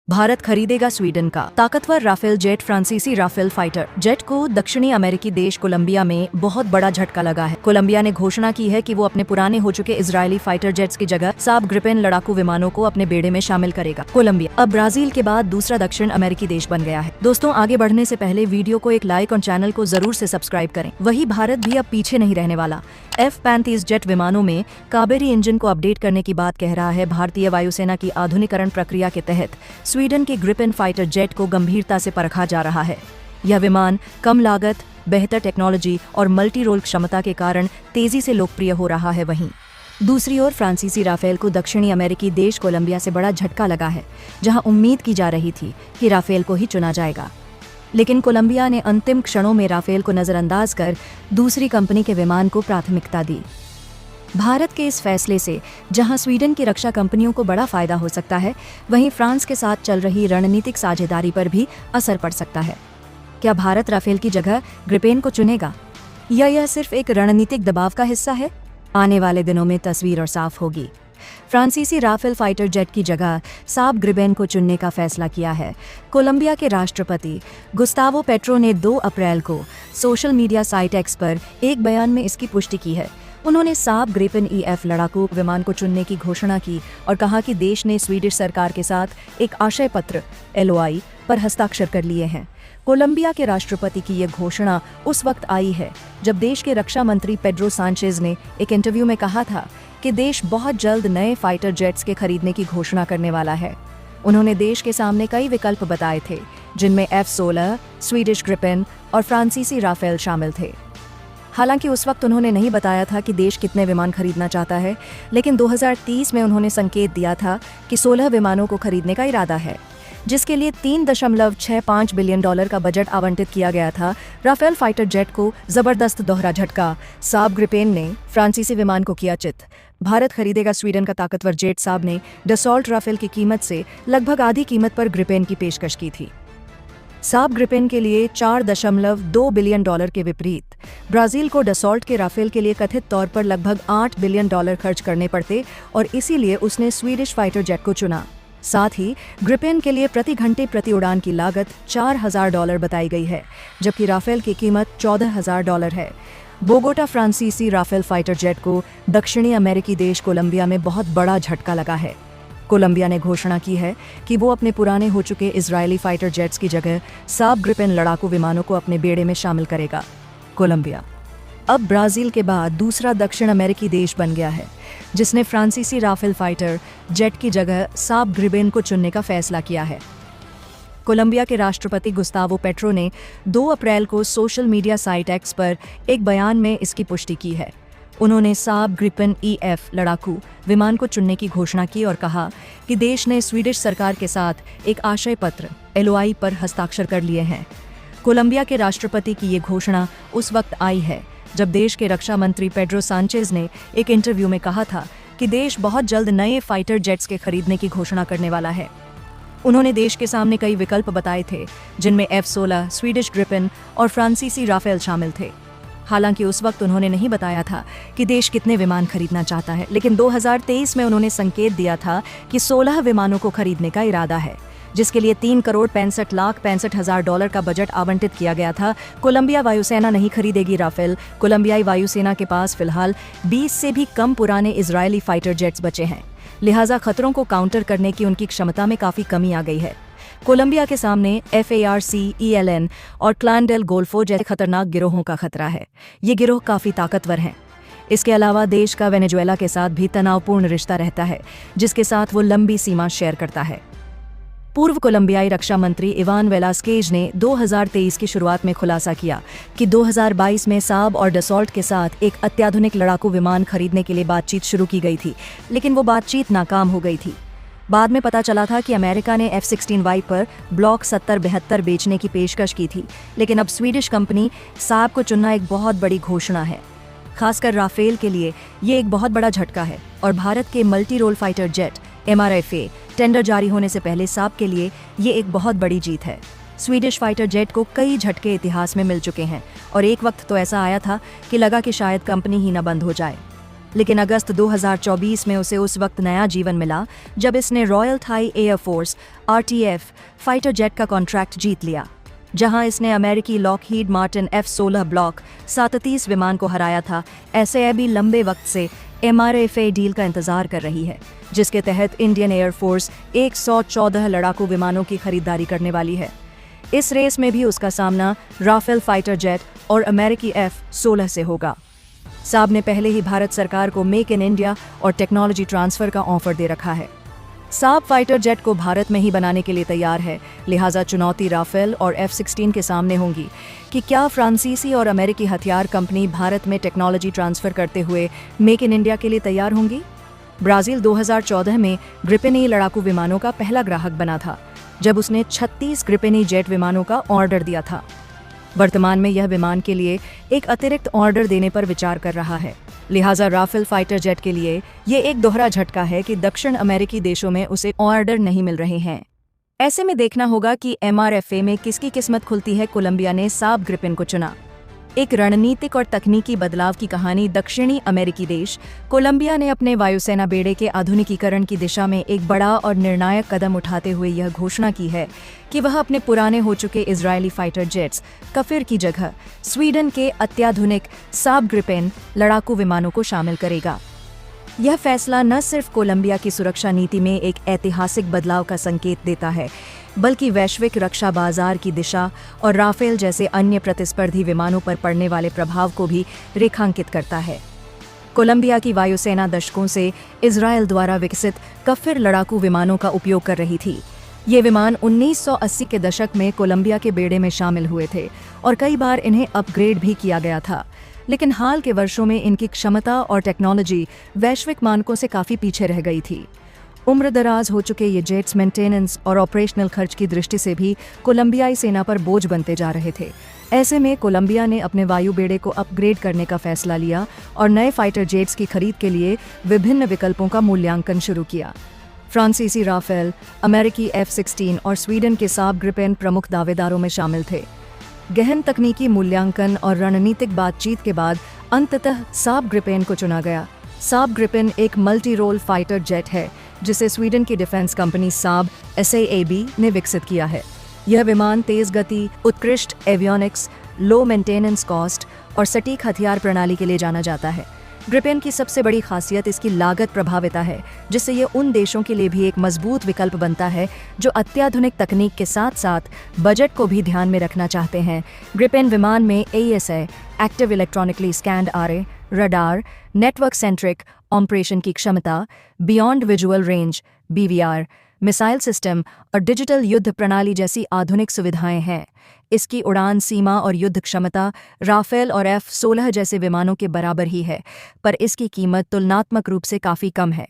भारत खरीदेगा स्वीडन का ताकतवर राफेल जेट। फ्रांसीसी राफेल फाइटर जेट को दक्षिणी अमेरिकी देश कोलंबिया में बहुत बड़ा झटका लगा है। कोलंबिया ने घोषणा की है कि वो अपने पुराने हो चुके इजरायली फाइटर जेट्स की जगह साब ग्रिपेन लड़ाकू विमानों को अपने बेड़े में शामिल करेगा। कोलंबिया अब ब्राजील के बाद दूसरा दक्षिण अमेरिकी देश बन गया है। दोस्तों, आगे बढ़ने से पहले वीडियो को एक लाइक और चैनल को जरूर से सब्सक्राइब करें। वही भारत भी अब पीछे नहीं रहने वाला। F-35 जेट विमानों में काबेरी इंजन को अपडेट करने की बात कह रहा है। भारतीय वायुसेना की आधुनिकीकरण प्रक्रिया के तहत स्वीडन के ग्रिपेन फाइटर जेट को गंभीरता से परखा जा रहा है। यह विमान कम लागत, बेहतर टेक्नोलॉजी और मल्टी रोल क्षमता के कारण तेजी से लोकप्रिय हो रहा है। वहीं दूसरी ओर फ्रांसीसी राफेल को दक्षिणी अमेरिकी देश कोलंबिया से बड़ा झटका लगा है, जहां उम्मीद की जा रही थी कि राफेल को ही चुना जाएगा। लेकिन कोलंबिया ने अंतिम क्षणों में राफेल को नजरअंदाज कर दूसरी कंपनी के विमान को प्राथमिकता दी। भारत के इस फैसले से जहां स्वीडन की रक्षा कंपनियों को बड़ा फायदा हो सकता है, वहीं फ्रांस के साथ चल रही रणनीतिक साझेदारी पर भी असर पड़ सकता है। क्या भारत राफेल की जगह ग्रिपेन को चुनेगा या यह सिर्फ एक रणनीतिक दबाव का हिस्सा है? आने वाले दिनों में तस्वीर और साफ होगी। फ्रांसीसी राफेल फाइटर जेट की जगह साब ग्रिपेन को चुनने का फैसला किया है। कोलंबिया के राष्ट्रपति गुस्तावो पेट्रो ने 2 अप्रैल को सोशल मीडिया साइट एक्स पर एक बयान में इसकी पुष्टि की है। उन्होंने साब ग्रिपेन EF लड़ाकू विमान को चुनने की घोषणा की और कहा कि देश ने स्वीडिश सरकार के साथ एक आशय पत्र LOI पर हस्ताक्षर कर लिए हैं। कोलंबिया के राष्ट्रपति की यह घोषणा उस वक्त आई है जब देश के रक्षा मंत्री पेड्रो सांचेज ने एक इंटरव्यू में कहा था कि देश बहुत जल्द नए फाइटर जेट्स के खरीदने की घोषणा करने वाला है। उन्होंने देश के सामने कई विकल्प बताए थे, जिनमें F-16, स्वीडिश ग्रिपेन और फ्रांसीसी राफेल शामिल थे। हालांकि उस वक्त उन्होंने नहीं बताया था कि देश कितने विमान खरीदना चाहता है, लेकिन 2030 में उन्होंने संकेत दिया था कि 16 विमानों को खरीदने का इरादा है, जिसके लिए $3.65 बिलियन का बजट आवंटित किया गया था। राफेल फाइटर जेट को जबरदस्त दोहरा झटका। साब ग्रिपेन ने फ्रांसीसी विमान को किया चित। भारत खरीदेगा स्वीडन का ताकतवर जेट। साब ने डसॉल्ट राफेल की कीमत से लगभग आधी कीमत पर ग्रिपेन की पेशकश की थी। साब ग्रिपेन के लिए $4.2 बिलियन के विपरीत ब्राजील को डसॉल्ट के राफेल के लिए कथित तौर पर लगभग $8 बिलियन खर्च करने पड़ते और इसीलिए उसने स्वीडिश फाइटर जेट को चुना। साथ ही ग्रिपेन के लिए प्रति घंटे प्रति उड़ान की लागत $4,000 बताई गई है, जबकि राफेल की कीमत $14,000 है। बोगोटा फ्रांसीसी राफेल फाइटर जेट को दक्षिणी अमेरिकी देश कोलंबिया में बहुत बड़ा झटका लगा है। कोलंबिया ने घोषणा की है कि वो अपने पुराने हो चुके इजरायली फाइटर जेट्स की जगह साब ग्रिपेन लड़ाकू विमानों को अपने बेड़े में शामिल करेगा। कोलंबिया अब ब्राजील के बाद दूसरा दक्षिण अमेरिकी देश बन गया है, जिसने फ्रांसीसी राफेल फाइटर जेट की जगह साब ग्रिपेन को चुनने का फैसला किया है। कोलंबिया के राष्ट्रपति गुस्तावो पेट्रो ने 2 अप्रैल को सोशल मीडिया साइट एक्स पर एक बयान में इसकी पुष्टि की है। उन्होंने साब ग्रिपेन EF लड़ाकू विमान को चुनने की घोषणा की और कहा कि देश ने स्वीडिश सरकार के साथ एक आशय पत्र LOI पर हस्ताक्षर कर लिए हैं। कोलंबिया के राष्ट्रपति की ये घोषणा उस वक्त आई है जब देश के रक्षा मंत्री पेड्रो सांचेज ने एक इंटरव्यू में कहा था कि देश बहुत जल्द नए फाइटर जेट्स के खरीदने की घोषणा करने वाला है। उन्होंने देश के सामने कई विकल्प बताए थे, जिनमें F-16, स्वीडिश ग्रिपेन और फ्रांसीसी राफेल शामिल थे। हालांकि उस वक्त उन्होंने नहीं बताया था कि देश कितने विमान खरीदना चाहता है, लेकिन 2023 में उन्होंने संकेत दिया था कि 16 विमानों को खरीदने का इरादा है, जिसके लिए $3,65,65,000 का बजट आवंटित किया गया था। कोलंबिया वायुसेना नहीं खरीदेगी राफेल। कोलंबियाई वायुसेना के पास फिलहाल 20 से भी कम पुराने इजरायली फाइटर जेट्स बचे हैं, लिहाजा खतरों को काउंटर करने की उनकी क्षमता में काफी कमी आ गई है। कोलंबिया के सामने FARC, ELN और क्लान डेल गोल्फो जैसे खतरनाक गिरोहों का खतरा है। ये गिरोह काफी ताकतवर हैं। इसके अलावा देश का वेनेजुएला के साथ भी तनावपूर्ण रिश्ता रहता है, जिसके साथ वो लंबी सीमा शेयर करता है। पूर्व कोलंबियाई रक्षा मंत्री इवान वेलास्केज ने 2023 की शुरुआत में खुलासा किया कि 2022 में साब और डसॉल्ट के साथ एक अत्याधुनिक लड़ाकू विमान खरीदने के लिए बातचीत शुरू की गई थी, लेकिन वो बातचीत नाकाम हो गई थी। बाद में पता चला था कि अमेरिका ने F-16 वाइपर ब्लॉक 70-72 बेचने की पेशकश की थी, लेकिन अब स्वीडिश कंपनी साब को चुनना एक बहुत बड़ी घोषणा है। खासकर राफेल के लिए ये एक बहुत बड़ा झटका है और भारत के multi role fighter jet MRFA tender जारी होने से पहले साब के लिए ये एक बहुत बड़ी जीत है। स्वीडिश फाइटर जेट को कई झटके इतिहास में मिल चुके हैं और एक वक्त तो ऐसा आया था कि लगा कि शायद कंपनी ही न बंद हो जाए। लेकिन अगस्त 2024 में उसे उस वक्त नया जीवन मिला जब इसने royal Thai air force (RTF) fighter jet का कॉन्ट्रैक्ट जीत लिया, जहां इसने अमेरिकी लॉकहीड मार्टिन F-16 ब्लॉक 37 विमान को हराया था। SAB लंबे वक्त से MRFA डील का इंतजार कर रही है, जिसके तहत इंडियन एयरफोर्स 114 लड़ाकू विमानों की खरीदारी करने वाली है। इस रेस में भी उसका सामना राफेल फाइटर जेट और अमेरिकी F-16 से होगा। साब ने पहले ही भारत सरकार को मेक इन इंडिया और टेक्नोलॉजी ट्रांसफर का ऑफर दे रखा है। साब फाइटर जेट को भारत में ही बनाने के लिए तैयार है, लिहाजा चुनौती राफेल और F-16 के सामने होंगी कि क्या फ्रांसीसी और अमेरिकी हथियार कंपनी भारत में टेक्नोलॉजी ट्रांसफर करते हुए मेक इन इंडिया के लिए तैयार होंगी। ब्राजील 2014 में ग्रिपेन ई लड़ाकू विमानों का पहला ग्राहक बना था, जब उसने 36 ग्रिपेन ई जेट विमानों का ऑर्डर दिया था। वर्तमान में यह विमान के लिए एक अतिरिक्त ऑर्डर देने पर विचार कर रहा है, लिहाजा राफेल फाइटर जेट के लिए ये एक दोहरा झटका है कि दक्षिण अमेरिकी देशों में उसे ऑर्डर नहीं मिल रहे हैं। ऐसे में देखना होगा कि MRFA में किसकी किस्मत खुलती है। कोलंबिया ने साब ग्रिपेन को चुना। एक रणनीतिक और तकनीकी बदलाव की कहानी। दक्षिणी अमेरिकी देश कोलंबिया ने अपने वायुसेना बेड़े के आधुनिकीकरण की दिशा में एक बड़ा और निर्णायक कदम उठाते हुए यह घोषणा की है कि वह अपने पुराने हो चुके इजरायली फाइटर जेट्स कफिर की जगह स्वीडन के अत्याधुनिक साब ग्रिपेन लड़ाकू विमानों को शामिल करेगा। यह फैसला न सिर्फ कोलंबिया की सुरक्षा नीति में एक ऐतिहासिक बदलाव का संकेत देता है, बल्कि वैश्विक रक्षा बाजार की दिशा और राफेल जैसे अन्य प्रतिस्पर्धी विमानों पर पड़ने वाले प्रभाव को भी रेखांकित करता है। कोलंबिया की वायुसेना दशकों से इजरायल द्वारा विकसित कफिर लड़ाकू विमानों का उपयोग कर रही थी। ये विमान 1980 के दशक में कोलंबिया के बेड़े में शामिल हुए थे और कई बार इन्हें अपग्रेड भी किया गया था, लेकिन हाल के वर्षों में इनकी क्षमता और टेक्नोलॉजी वैश्विक मानकों से काफ़ी पीछे रह गई थी। उम्रदराज हो चुके ये जेट्स मेंटेनेंस और ऑपरेशनल खर्च की दृष्टि से भी कोलंबियाई सेना पर बोझ बनते जा रहे थे। ऐसे में कोलंबिया ने अपने वायु बेड़े को अपग्रेड करने का फैसला लिया और नए फाइटर जेट्स की खरीद के लिए विभिन्न विकल्पों का मूल्यांकन शुरू किया। फ्रांसीसी राफेल, अमेरिकी F-16 और स्वीडन के साब ग्रिपेन प्रमुख दावेदारों में शामिल थे। गहन तकनीकी मूल्यांकन और रणनीतिक बातचीत के बाद अंततः साब ग्रिपेन को चुना गया। साब ग्रिपेन एक मल्टी रोल फाइटर जेट है जिसे स्वीडन की डिफेंस कंपनी साब SAAB ने विकसित किया है। यह विमान तेज गति, उत्कृष्ट एवियोनिक्स, लो मेंटेनेंस कॉस्ट और सटीक हथियार प्रणाली के लिए जाना जाता है। ग्रिपेन की सबसे बड़ी खासियत इसकी लागत प्रभाविता है, जिससे ये उन देशों के लिए भी एक मजबूत विकल्प बनता है जो अत्याधुनिक तकनीक के साथ साथ बजट को भी ध्यान में रखना चाहते हैं। ग्रिपेन विमान में AESA एक्टिव इलेक्ट्रॉनिकली स्कैन्ड आरे, रडार, नेटवर्क सेंट्रिक ऑपरेशन की क्षमता, beyond visual range BVR, missile system और डिजिटल युद्ध प्रणाली जैसी आधुनिक सुविधाएं हैं। इसकी उड़ान सीमा और युद्ध क्षमता राफेल और F-16 जैसे विमानों के बराबर ही है, पर इसकी कीमत तुलनात्मक रूप से काफ़ी कम है।